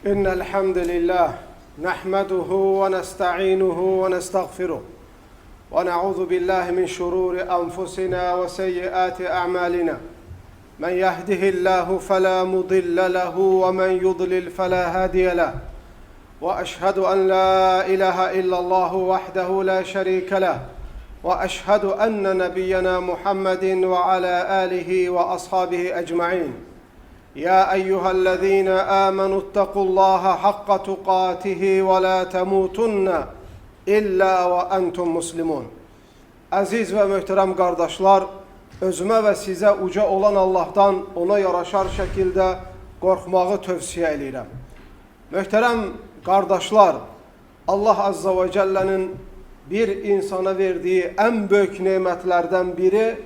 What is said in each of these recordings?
إن الحمد لله نحمده ونستعينه ونستغفره ونعوذ بالله من شرور أنفسنا وسيئات أعمالنا من يهده الله فلا مضل له ومن يضلل فلا هادي له وأشهد أن لا إله إلا الله وحده لا شريك له وأشهد أن نبينا محمد وعلى آله وأصحابه أجمعين يا أيها الذين آمنوا اتقوا الله حق تقاته ولا تموتن إلا وأنتم مسلمون. Aziz ve möhtərəm qardaşlar, özümə və sizə uca olan Allahdan ona yaraşar şəkildə qorxmağı tövsiyə edirəm. Möhtərəm qardaşlar, Allah Azza ve Celle'nin bir insana verdiği en büyük nimetlerden biri,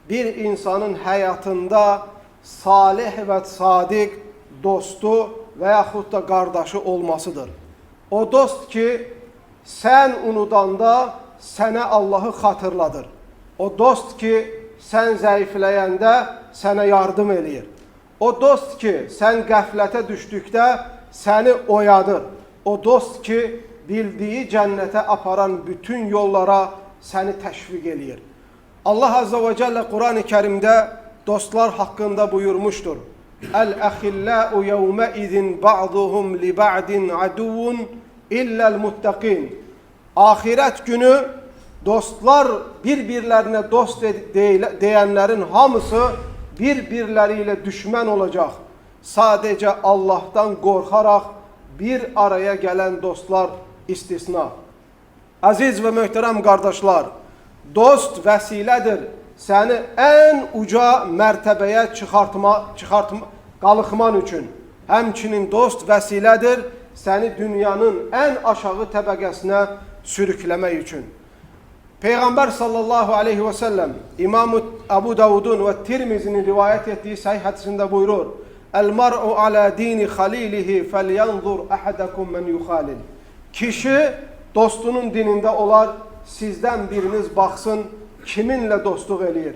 bir insanın hayatında salih ve sadik dostu ve yaxud da qardaşı olmasıdır. O dost ki, sen unudanda sənə Allahı xatırladır. O dost ki, sən zəifləyəndə sənə yardım eləyir. O dost ki, sən qəflətə düşdükdə səni oyadır. O dost ki, bildiği cennete aparan bütün yollara seni teşvik eləyir. Allah Azza ve Celle Kur'an-ı Kerim'de dostlar hakkında buyurmuştur. El-əxillə'u yevmə-izin ba'duhum li ba'din aduvun illel-muttaqin. Ahiret günü dostlar birbirlerine dost diyenlerin hamısı birbirleriyle düşman olacak. Sadece Allah'tan korkarak bir araya gelen dostlar istisna. Aziz ve möhtərəm qardaşlar, dost vəsilədir. Səni en uca mərtəbəyə qalxman üçün. Həmçinin dost vəsilədir. Səni dünyanın en aşağı təbəqəsinə sürükləmək üçün. Peygamber sallallahu aleyhi ve sellem İmam Abu Davud'un ve Tirmizi'nin rivayet ettiği sahih hadisinde buyurur. El-mar'u ala dini halilihi felyanzur ahadakum men yukhalil. Kişi dostunun dininde olar, sizden biriniz baksın kiminle dostluq eləyir.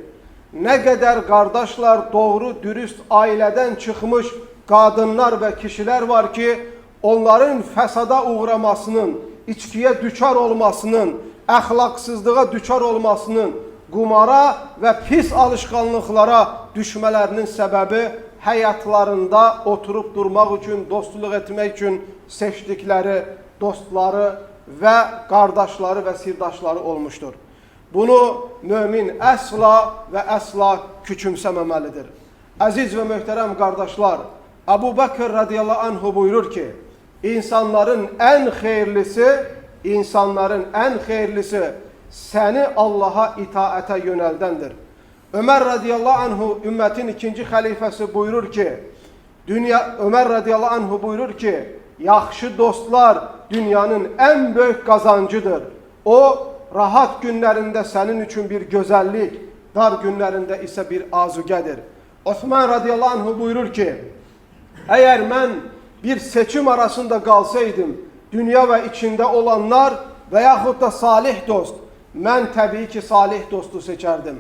Ne kadar kardeşler doğru dürüst aileden çıkmış kadınlar ve kişiler var ki onların fesada uğramasının, içkiye düçar olmasının, əxlaqsızlığa düçar olmasının, qumara ve pis alışkanlıklara düşmelerinin sebebi həyatlarında oturup durmaq üçün, dostluq etmək üçün seçdikləri dostları ve qardaşları ve sirdaşları olmuştur. Bunu mümin əsla ve əsla küçümsəməməlidir. Aziz ve möhtərəm qardaşlar, Abu Bakr radiyallahu anhu buyurur ki, insanların en hayırlısı seni Allah'a itaate yöneldendir. Ömer radiyallahu anhu ümmetin ikinci halifesi buyurur ki, Ömer radiyallahu anhu buyurur ki, yaxşı dostlar dünyanın en büyük kazancıdır. O rahat günlerinde senin için bir güzellik, dar günlerinde ise bir azügedir. Osman radiyallahu anhu buyurur ki, eğer ben bir seçim arasında kalsaydım, dünya ve içinde olanlar veyahut da salih dost, ben tabii ki salih dostu seçerdim.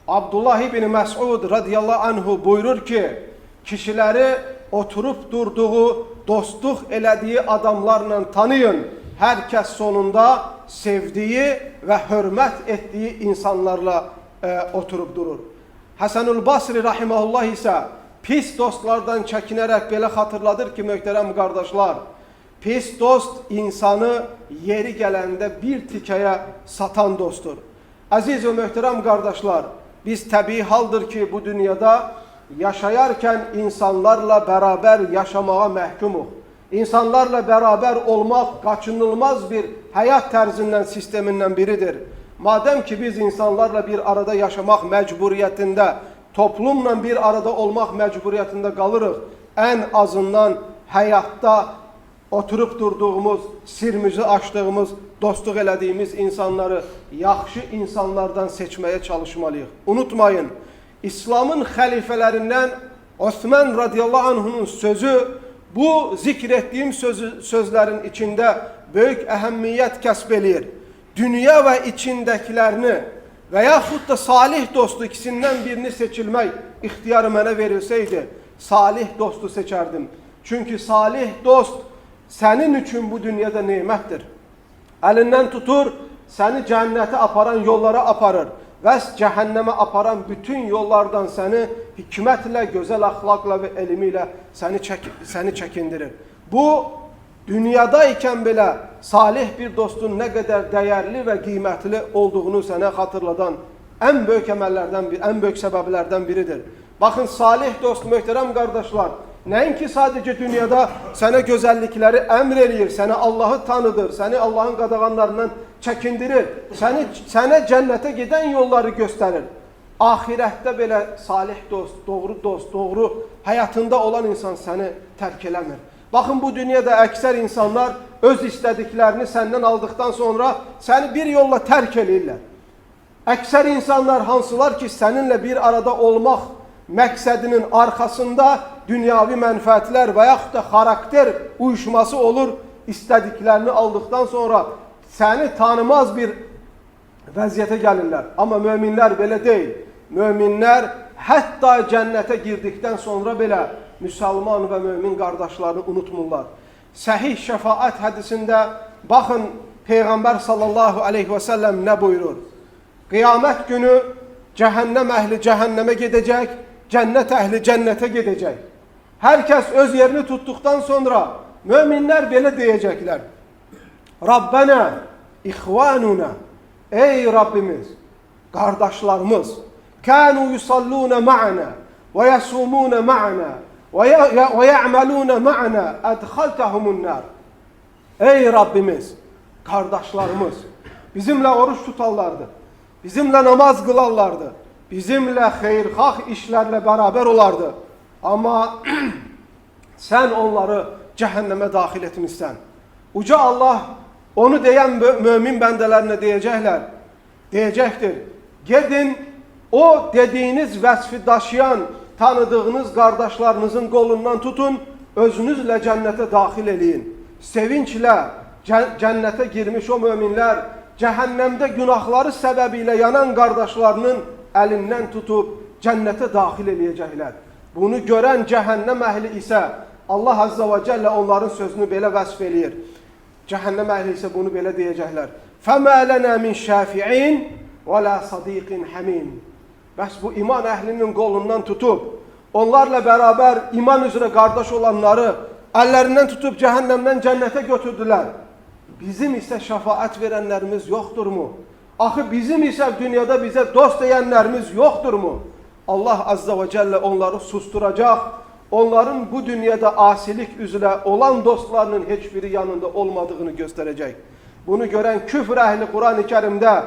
Abdullah ibn Məs'ud radiyallahu anhu buyurur ki, kişileri oturup durduğu, dostluq elədiyi adamlarla tanıyın. Herkes sonunda sevdiği ve hürmet ettiği insanlarla oturup durur. Hasanul Basri rahimahullah ise pis dostlardan çekinerek belə xatırladır ki, möhtərəm qardaşlar, pis dost insanı yeri gelende bir tikeye satan dosttur. Aziz ve möhtərəm qardaşlar, biz təbii haldır ki, bu dünyada yaşayarken insanlarla beraber yaşamaya məhkumuq. İnsanlarla beraber olmak kaçınılmaz bir hayat tərzindən, sistemindən biridir. Madem ki biz insanlarla bir arada yaşamak məcburiyyətində, toplumla bir arada olmak məcburiyyətində qalırıq, en azından hayatta oturup durduğumuz, sirmizi açtığımız, dostluq elədiyimiz insanları yaxşı insanlardan seçmeye çalışmalıyıq. Unutmayın, İslam'ın xəlifələrindən Osman radiyallahu anh'unun sözü, bu zikrettiğim sözlerin içinde büyük ehemmiyet kəsb eləyir. Dünya ve içindekilerini veyahut da salih dostu ikisinden birini seçilmek ihtiyarı mənə verilseydi, salih dostu seçerdim. Çünkü salih dost senin için bu dünyada nimettir. Elinden tutur, seni cennete aparan yollara aparır. Ve cehenneme aparan bütün yollardan seni hikmetle, güzel ahlakla ve elimiyle seni çekindirir. Bu dünyadayken bile salih bir dostun ne kadar değerli ve kıymetli olduğunu sana hatırlatan en büyük emellerden, en büyük sebeplerden biridir. Bakın salih dost, muhterem kardeşler, nəinki sadece dünyada sana güzellikleri emreleyir, seni Allah'ı tanıdır, seni Allah'ın qadağanlarından çekindirir, seni cennete giden yolları gösterir. Ahirette belə salih dost, doğru hayatında olan insan seni terk eləmir. Bakın bu dünyada ekser insanlar öz istediklerini senden aldıktan sonra seni bir yolla terk eləyirlər. Ekser insanlar hansılar ki seninle bir arada olmak məqsədinin arkasında dünyavi mənfəətlər və yaxud da karakter uyuşması olur. İstədiklərini aldıktan sonra seni tanımaz bir vəziyyətə gəlirlər. Amma möminlər belə deyil. Möminlər hətta cənnətə girdikten sonra belə Müslüman ve mümin kardeşlerini unutmurlar. Sahih şefaat hadisinde bakın Peygamber sallallahu aleyhi ve sellem ne buyurur? Kıyamet günü cehennem ehli cehenneme gidecek, cennet ehli cennete gidecek. Herkes öz yerini tuttuktan sonra müminler böyle diyecekler. Rabbena, ihvanuna, ey Rabbimiz, kardeşlerimiz, kanu yusalluna ma'ana ve yasumuna ma'ana ve ya'maluna ma'ana adkhaltahumun nar. Ey Rabbimiz, kardeşlerimiz, bizimle oruç tutarlardı, bizimle namaz kılarlardı, bizimle hayırxah işlerle beraber olardı. Ama sen onları cehenneme dahil etmişsen. Uca Allah onu diyen mümin bendelerine diyecektir. Gidin o dediğiniz vasfı daşıyan, tanıdığınız kardeşlerinizin kolundan tutun, özünüzle cennete dahil eləyin. Sevinçle cennete girmiş o müminler, cehennemde günahları sebebiyle yanan kardeşlerinin elinden tutup cennete dahil eləyəcəklər. Bunu gören cehennem ehli ise Allah Azze ve Celle onların sözünü belə vəsf eləyir. Cehennem ehli ise bunu belə deyəcəklər. فَمَا لَنَا مِنْ شَافِعِينَ وَلَا صَدِيقٍ حَمِيمٍ. Bəs bu iman əhlinin qolundan tutup, onlarla beraber iman üzere kardeş olanları ellerinden tutup cehennemden cennete götürdüler. Bizim ise şefaat verenlerimiz yoktur mu? Axı bizim ise dünyada bize dost diyenlerimiz yoktur mu? Allah Azze ve Celle onları susturacak. Onların bu dünyada asilik üzere olan dostlarının hiçbiri yanında olmadığını gösterecek. Bunu gören küfür ehli Kur'an-ı Kerim'de,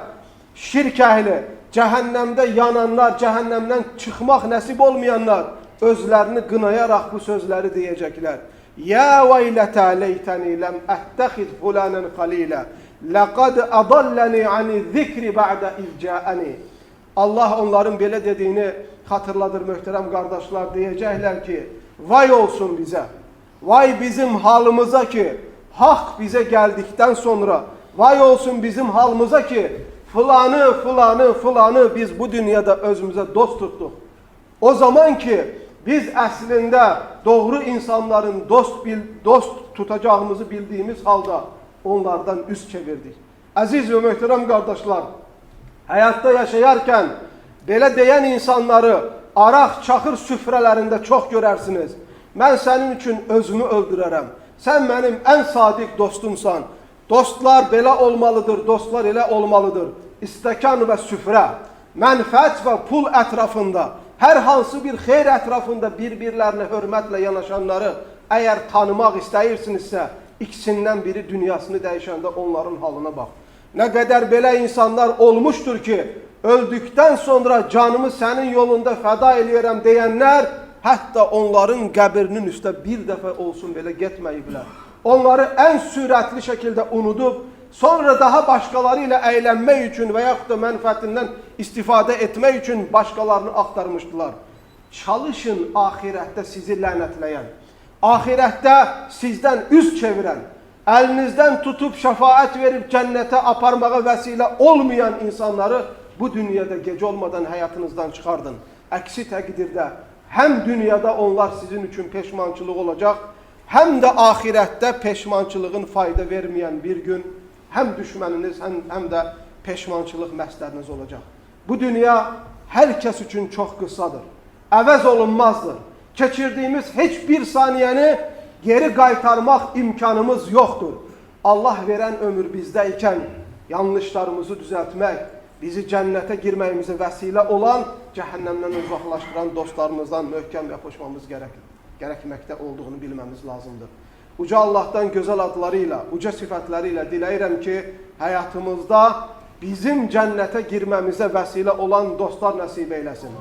şirk ehli, cehennemde yananlar, cehennemden çıkmak nasip olmayanlar özlerini gınayarak bu sözleri diyecekler. Ya veyleta leyteni lem ettehiz fulanen halila laqad adallani ani zikri ba'da izca'ani. Allah onların belə dediğini hatırladır muhterem kardeşler, diyecekler ki vay olsun bize, vay bizim halımıza ki hak bize geldikten sonra, vay olsun bizim halımıza ki filanı biz bu dünyada özümüze dost tuttuk. O zaman ki biz aslında doğru insanların dost tutacağımızı bildiğimiz halde onlardan üst çevirdik. Aziz ve muhterem kardeşler, hayatta yaşayarken belə deyən insanları araq, çaxır süfrələrində çox görərsiniz. Mən sənin üçün özümü öldürərəm. Sən mənim ən sadiq dostumsan. Dostlar belə olmalıdır, dostlar elə olmalıdır. İstəkan və süfrə, mənfəət və pul ətrafında, hər hansı bir xeyr ətrafında bir-birlərinə hörmətlə yanaşanları əgər tanımaq istəyirsinizsə, ikisindən biri dünyasını dəyişəndə onların halına bax. Nə qədər belə insanlar olmuşdur ki, öldükten sonra canımı senin yolunda feda eləyərəm deyənlər, hətta onların qəbrinin üstə bir dəfə olsun belə getməyiblər. Onları ən sürətli şəkildə unudub, sonra daha başkaları ile eğlenmek için veya da menfaatinden istifade etmek için başkalarını aktarmıştılar. Çalışın ahirette sizi lənətləyən, ahirette sizden üz çeviren, elinizden tutup şefaat verip cennete aparmağa vesile olmayan insanları bu dünyada gece olmadan hayatınızdan çıkardın. Əksi təqdirdə hem dünyada onlar sizin için peşmançılıq olacak, həm də axirətdə peşmançılığın fayda verməyən bir gün həm düşməniniz, həm də peşmançılıq məsləhətiniz olacaq. Bu dünya hər kəs üçün çox qısadır, əvəz olunmazdır. Keçirdiyimiz heç bir saniyəni geri qaytarmaq imkanımız yoxdur. Allah verən ömür bizdəykən yanlışlarımızı düzəltmək, bizi cənnətə girməyimizə vəsilə olan, cəhənnəmdən uzaqlaşdıran dostlarımızdan möhkəm yapışmamız gərəkməkdə olduğunu bilməmiz lazımdır. Uca Allahdan gözəl adlarıyla, uca sifətləri ilə diləyirəm ki, həyatımızda bizim cənnətə girməmizə vəsilə olan dostlar nəsib eyləsin.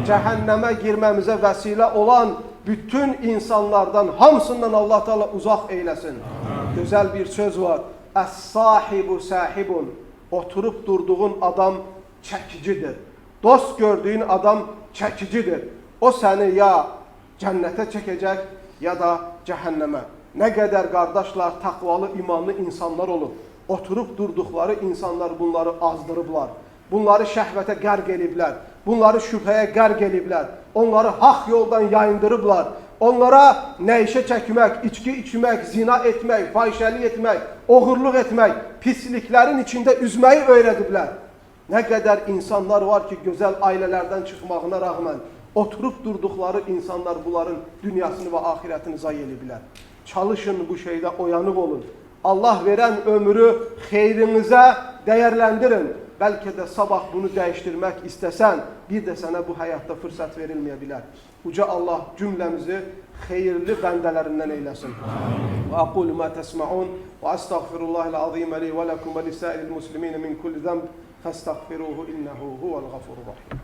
Cəhənnəmə girməmizə vəsilə olan bütün insanlardan, hamısından Allah Teala uzaq eyləsin. Gözəl bir söz var. Əs-sahibu sahibun. Oturub durduğun adam çəkicidir. Dost gördüyün adam çəkicidir. O səni ya cənnətə çəkəcək, ya da cəhənnəmə. Nə qədər qardaşlar, təqvalı, imanlı insanlar olub. Oturub durduqları insanlar bunları azdırıblar. Bunları şəhvətə qərq eliblər. Bunları şübhəyə qərq eliblər. Onları haqq yoldan yayındırıblar. Onlara nəyişə çəkmək, içki içmək, zina etmək, fahişəlik etmək, oğurluq etmək, pisliklərin içində üzməyi öyrədiblər. Nə qədər insanlar var ki, gözəl ailələrdən çıxmağına rağmen oturub durduqları insanlar bunların dünyasını və axirətini zayi eliblər. Çalışın bu şeydə oyanıq olun. Allah verən ömrü xeyrinizə dəyərləndirin. Bəlkə də sabah bunu dəyişdirmək istəsən, bir də sənə bu həyatda fürsət verilməyə bilər. Uca Allah cümləmizi xeyirli bəndələrindən eyləsin. Və aqulu ma təsma'un və əstəğfirullahil azimə li və ləkum və lisəil muslimin min kulli zəmb fəstəğfiruhu innəhu huvəl ğafurur rahim.